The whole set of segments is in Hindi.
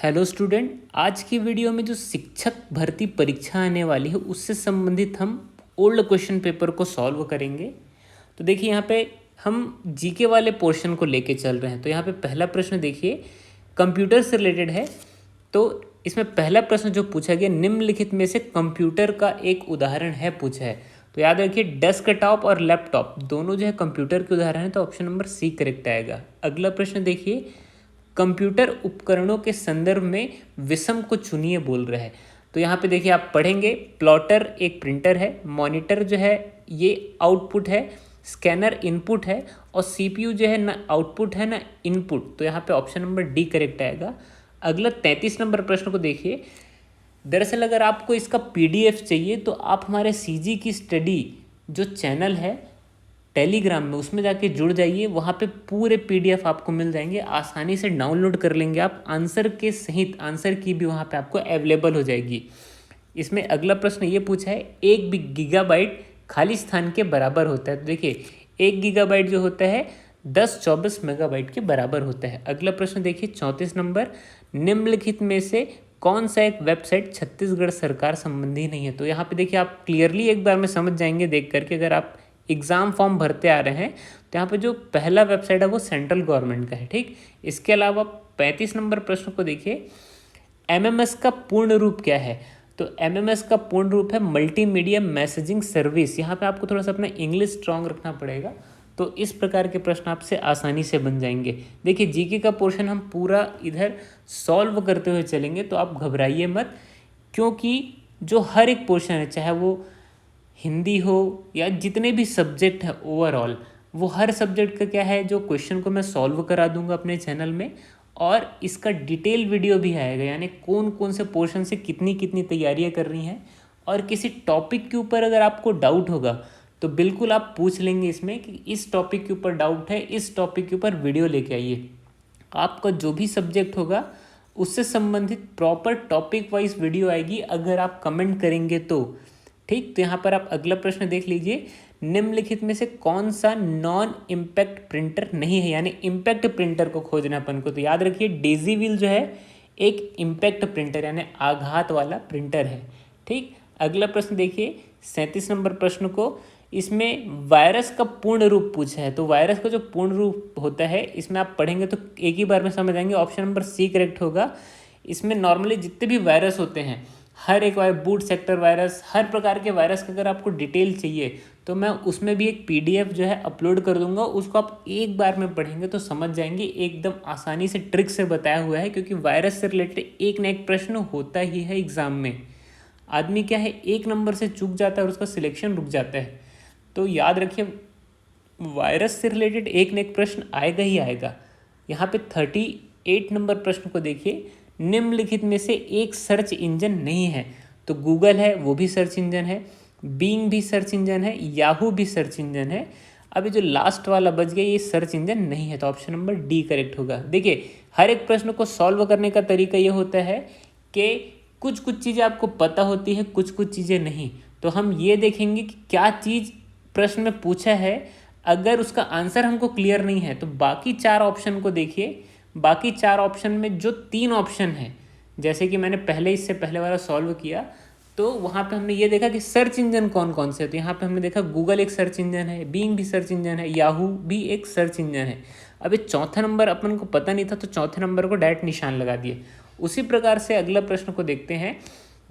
हेलो स्टूडेंट, आज की वीडियो में जो शिक्षक भर्ती परीक्षा आने वाली है उससे संबंधित हम ओल्ड क्वेश्चन पेपर को सॉल्व करेंगे। तो देखिए यहाँ पे हम जीके वाले पोर्शन को लेके चल रहे हैं। तो यहाँ पे पहला प्रश्न देखिए, कंप्यूटर से रिलेटेड है। तो इसमें पहला प्रश्न जो पूछा गया, निम्नलिखित में से कंप्यूटर का एक उदाहरण है पूछा है। तो याद रखिए डेस्कटॉप और लैपटॉप दोनों जो है कंप्यूटर के उदाहरण है, तो ऑप्शन नंबर सी करेक्ट आएगा। अगला प्रश्न देखिए, कंप्यूटर उपकरणों के संदर्भ में विषम को चुनिए बोल रहा है। तो यहाँ पे देखिए आप पढ़ेंगे, प्लॉटर एक प्रिंटर है, मॉनिटर जो है ये आउटपुट है, स्कैनर इनपुट है और सीपीयू जो है ना आउटपुट है ना इनपुट। तो यहाँ पे ऑप्शन नंबर डी करेक्ट आएगा। अगला 33 नंबर प्रश्न को देखिए, दरअसल अगर आपको इसका पीडीएफ चाहिए तो आप हमारे सीजी की स्टडी जो चैनल है टेलीग्राम में, उसमें जाके जुड़ जाइए। वहाँ पे पूरे पीडीएफ आपको मिल जाएंगे, आसानी से डाउनलोड कर लेंगे आप। आंसर के सहित आंसर की भी वहाँ पे आपको अवेलेबल हो जाएगी। इसमें अगला प्रश्न ये पूछा है, 1 गीगाबाइट खाली स्थान के बराबर होता है। तो देखिए 1 गीगाबाइट जो होता है 10-24 मेगाबाइट के बराबर होता है। अगला प्रश्न देखिए 34 नंबर, निम्नलिखित में से कौन सा एक वेबसाइट छत्तीसगढ़ सरकार संबंधी नहीं है। तो यहाँ पे देखिए आप क्लियरली एक बार में समझ जाएंगे देख करके, अगर आप एग्ज़ाम फॉर्म भरते आ रहे हैं तो यहाँ पे जो पहला वेबसाइट है वो सेंट्रल गवर्नमेंट का है। ठीक, इसके अलावा 35 नंबर प्रश्न को देखिए, एमएमएस का पूर्ण रूप क्या है। तो एमएमएस का पूर्ण रूप है मल्टीमीडिया मैसेजिंग सर्विस। यहाँ पे आपको थोड़ा सा अपना इंग्लिश स्ट्रांग रखना पड़ेगा। तो इस प्रकार के प्रश्न आपसे आसानी से बन जाएंगे। देखिए जीके का पोर्शन हम पूरा इधर सॉल्व करते हुए चलेंगे, तो आप घबराइए मत, क्योंकि जो हर एक पोर्शन है, चाहे वो हिंदी हो या जितने भी सब्जेक्ट है ओवरऑल, वो हर सब्जेक्ट का क्या है जो क्वेश्चन को मैं सॉल्व करा दूंगा अपने चैनल में। और इसका डिटेल वीडियो भी आएगा, यानी कौन कौन से पोर्शन से कितनी कितनी तैयारियां कर रही हैं। और किसी टॉपिक के ऊपर अगर आपको डाउट होगा तो बिल्कुल आप पूछ लेंगे इसमें कि इस टॉपिक के ऊपर डाउट है, इस टॉपिक के ऊपर वीडियो लेके आइए। आपका जो भी सब्जेक्ट होगा उससे संबंधित प्रॉपर टॉपिक वाइज वीडियो आएगी अगर आप कमेंट करेंगे तो। ठीक, तो यहाँ पर आप अगला प्रश्न देख लीजिए, निम्नलिखित में से कौन सा नॉन इम्पैक्ट प्रिंटर नहीं है, यानी इम्पैक्ट प्रिंटर को खोजना अपन को। तो याद रखिए डेजी व्हील जो है एक इम्पैक्ट प्रिंटर यानी आघात वाला प्रिंटर है। ठीक, अगला प्रश्न देखिए 37 नंबर प्रश्न को, इसमें वायरस का पूर्ण रूप पूछा है। तो वायरस का जो पूर्ण रूप होता है इसमें आप पढ़ेंगे तो एक ही बार में समझ आएंगे, ऑप्शन नंबर सी करेक्ट होगा। इसमें नॉर्मली जितने भी वायरस होते हैं, हर एक बूट सेक्टर वायरस, हर प्रकार के वायरस का अगर आपको डिटेल चाहिए तो मैं उसमें भी एक पीडीएफ जो है अपलोड कर दूंगा। उसको आप एक बार में पढ़ेंगे तो समझ जाएंगे, एकदम आसानी से ट्रिक से बताया हुआ है। क्योंकि वायरस से रिलेटेड एक ना एक प्रश्न होता ही है एग्जाम में। आदमी क्या है, एक नंबर से चूक जाता है और उसका सिलेक्शन रुक जाता है। तो याद रखिए वायरस से रिलेटेड एक न एक प्रश्न आएगा ही आएगा। यहाँ पे 38 नंबर प्रश्न को देखिए, निम्नलिखित में से एक सर्च इंजन नहीं है। तो गूगल है, वो भी सर्च इंजन है, बीइंग भी सर्च इंजन है, याहू भी सर्च इंजन है। अभी जो लास्ट वाला बच गया ये सर्च इंजन नहीं है, तो ऑप्शन नंबर डी करेक्ट होगा। देखिए हर एक प्रश्न को सॉल्व करने का तरीका ये होता है कि कुछ कुछ चीज़ें आपको पता होती है, कुछ कुछ चीज़ें नहीं। तो हम ये देखेंगे कि क्या चीज़ प्रश्न में पूछा है, अगर उसका आंसर हमको क्लियर नहीं है तो बाकी 4 ऑप्शन को देखिए। बाकी 4 ऑप्शन में जो 3 ऑप्शन हैं, जैसे कि मैंने पहले इससे पहले वाला सॉल्व किया तो वहाँ पे हमने ये देखा कि सर्च इंजन कौन कौन से। तो यहाँ पे हमने देखा गूगल एक सर्च इंजन है, बीइंग भी सर्च इंजन है, याहू भी एक सर्च इंजन है। अभी चौथा नंबर अपन को पता नहीं था तो चौथे नंबर को डायरेक्ट निशान लगा दिए। उसी प्रकार से अगला प्रश्न को देखते हैं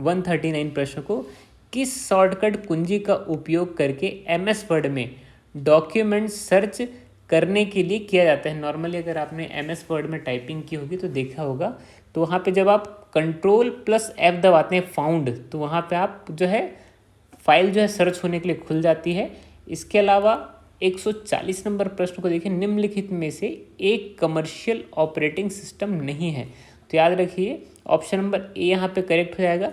139 प्रश्न को, किस शॉर्टकट कुंजी का उपयोग करके MS वर्ड में डॉक्यूमेंट सर्च करने के लिए किया जाता है। नॉर्मली अगर आपने MS वर्ड में टाइपिंग की होगी तो देखा होगा, तो वहाँ पे जब आप Ctrl+F दबाते हैं फाउंड, तो वहाँ पे आप जो है फाइल जो है सर्च होने के लिए खुल जाती है। इसके अलावा 140 नंबर प्रश्न को देखिए, निम्नलिखित में से एक कमर्शियल ऑपरेटिंग सिस्टम नहीं है। तो याद रखिए ऑप्शन नंबर ए यहाँ पे करेक्ट हो जाएगा।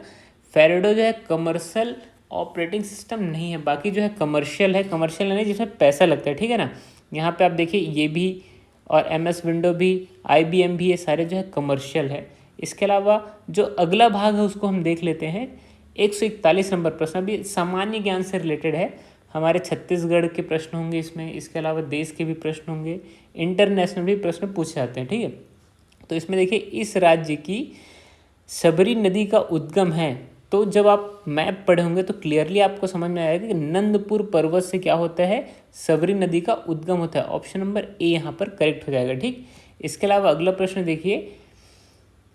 फेरेडो जो है कमर्शियल ऑपरेटिंग सिस्टम नहीं है, बाकी जो है कमर्शियल है। कमर्शियल नहीं जिसमें पैसा लगता है, ठीक है ना। यहाँ पे आप देखिए ये भी और MS विंडो भी, IBM भी, ये सारे जो है कमर्शियल है। इसके अलावा जो अगला भाग है उसको हम देख लेते हैं। 141 नंबर प्रश्न भी सामान्य ज्ञान से रिलेटेड है, हमारे छत्तीसगढ़ के प्रश्न होंगे इसमें। इसके अलावा देश के भी प्रश्न होंगे, इंटरनेशनल भी प्रश्न पूछे जाते हैं, ठीक है। तो इसमें देखिए इस राज्य की सबरी नदी का उद्गम है, तो जब आप मैप पढ़े होंगे तो क्लियरली आपको समझ में आएगा कि नंदपुर पर्वत से क्या होता है, सबरी नदी का उद्गम होता है। ऑप्शन नंबर ए यहाँ पर करेक्ट हो जाएगा। ठीक, इसके अलावा अगला प्रश्न देखिए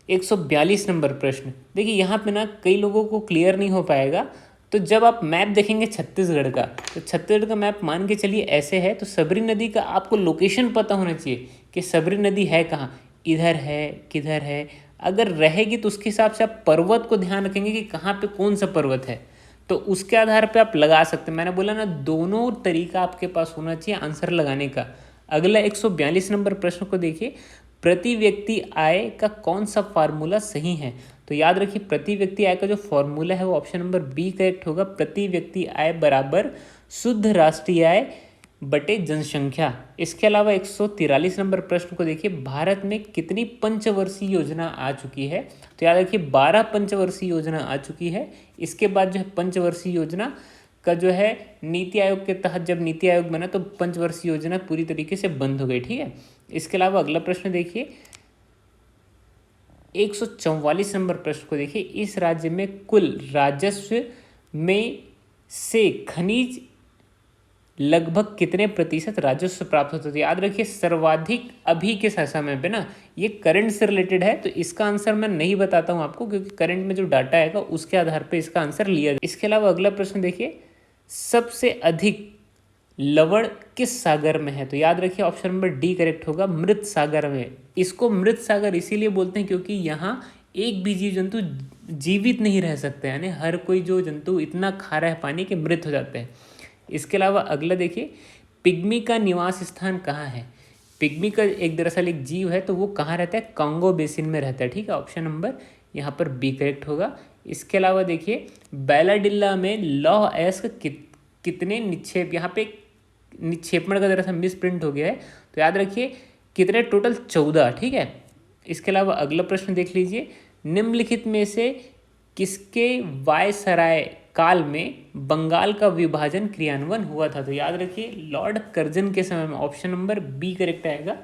142 नंबर प्रश्न। देखिए यहाँ पे ना कई लोगों को क्लियर नहीं हो पाएगा, तो जब आप मैप देखेंगे छत्तीसगढ़ का, तो छत्तीसगढ़ का मैप मान के चलिए ऐसे है, तो सबरी नदी का आपको लोकेशन पता होना चाहिए कि सबरी नदी है कहाँ, इधर है किधर है। अगर रहेगी तो उसके हिसाब से आप पर्वत को ध्यान रखेंगे कि कहाँ पे कौन सा पर्वत है, तो उसके आधार पे आप लगा सकते हैं। मैंने बोला ना दोनों तरीका आपके पास होना चाहिए आंसर लगाने का। अगला 142 नंबर प्रश्न को देखिए, प्रति व्यक्ति आय का कौन सा फार्मूला सही है। तो याद रखिए प्रति व्यक्ति आय का जो फॉर्मूला है वो ऑप्शन नंबर बी करेक्ट होगा। प्रति व्यक्ति आय बराबर शुद्ध राष्ट्रीय आय बटे जनसंख्या। इसके अलावा 143 नंबर प्रश्न को देखिए, भारत में कितनी पंचवर्षीय योजना आ चुकी है। तो याद रखिए 12 पंचवर्षीय योजना आ चुकी है। इसके बाद जो है पंचवर्षीय योजना का जो है नीति आयोग के तहत जब नीति आयोग बना तो पंचवर्षीय योजना पूरी तरीके से बंद हो गई। ठीक है, इसके अलावा अगला प्रश्न देखिए 144 नंबर प्रश्न को देखिए, इस राज्य में कुल राजस्व में से खनिज लगभग कितने प्रतिशत राजस्व प्राप्त होता है। तो याद रखिए सर्वाधिक अभी के समय पे ना, ये करंट से रिलेटेड है, तो इसका आंसर मैं नहीं बताता हूँ आपको, क्योंकि करंट में जो डाटा आएगा उसके आधार पे इसका आंसर लिया जाए। इसके अलावा अगला प्रश्न देखिए, सबसे अधिक लवण किस सागर में है। तो याद रखिए ऑप्शन नंबर डी करेक्ट होगा, मृत सागर में। इसको मृत सागर इसीलिए बोलते हैं क्योंकि यहाँ एक भी जीव जंतु जीवित नहीं रह सकते, यानी हर कोई जो जंतु इतना खा रहा है पानी के मृत हो जाते हैं। इसके अलावा अगला देखिए, पिग्मी का निवास स्थान कहाँ है। पिग्मी का एक दरअसल एक जीव है, तो वो कहाँ रहता है, कांगो बेसिन में रहता है। ठीक है, ऑप्शन नंबर यहाँ पर बी करेक्ट होगा। इसके अलावा देखिए बैलाडिल्ला में लौह अयस्क कितने निक्षेप, यहाँ पे निक्षेपण का दरअसल मिस प्रिंट हो गया है, तो याद रखिए कितने टोटल 14। ठीक है, इसके अलावा अगला प्रश्न देख लीजिए, निम्नलिखित में से किसके वायसराय काल में बंगाल का विभाजन क्रियान्वयन हुआ था। तो याद रखिए लॉर्ड कर्जन के समय में, ऑप्शन नंबर बी करेक्ट आएगा।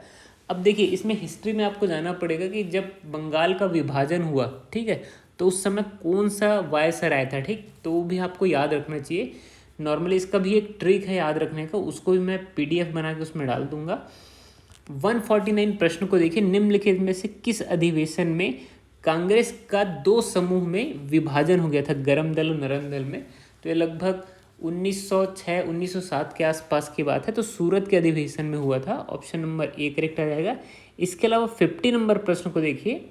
अब देखिए इसमें हिस्ट्री में आपको जाना पड़ेगा कि जब बंगाल का विभाजन हुआ, ठीक है, तो उस समय कौन सा वायसराय था। ठीक, तो वो भी आपको याद रखना चाहिए। नॉर्मली इसका भी एक ट्रिक है याद रखने का, उसको भी मैं PDF बना के उसमें डाल दूंगा। 149 प्रश्न को देखिए, निम्नलिखित में से किस अधिवेशन में कांग्रेस का 2 समूह में विभाजन हो गया था, गरम दल और नरम दल में। तो ये लगभग 1906-1907 के आसपास की बात है, तो सूरत के अधिवेशन में हुआ था। ऑप्शन नंबर ए करेक्ट आ जाएगा। इसके अलावा 50 नंबर प्रश्न को देखिए,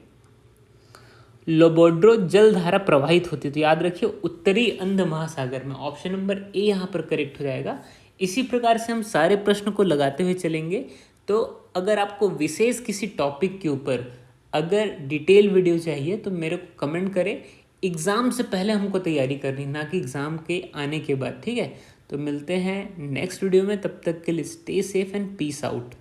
लोबोड्रो जलधारा प्रवाहित होती है। तो याद रखिए उत्तरी अंध महासागर में, ऑप्शन नंबर ए यहाँ पर करेक्ट हो जाएगा। इसी प्रकार से हम सारे प्रश्न को लगाते हुए चलेंगे। तो अगर आपको विशेष किसी टॉपिक के ऊपर अगर डिटेल वीडियो चाहिए तो मेरे को कमेंट करें। एग्ज़ाम से पहले हमको तैयारी करनी, ना कि एग्ज़ाम के आने के बाद। ठीक है, तो मिलते हैं नेक्स्ट वीडियो में, तब तक के लिए stay safe and peace out.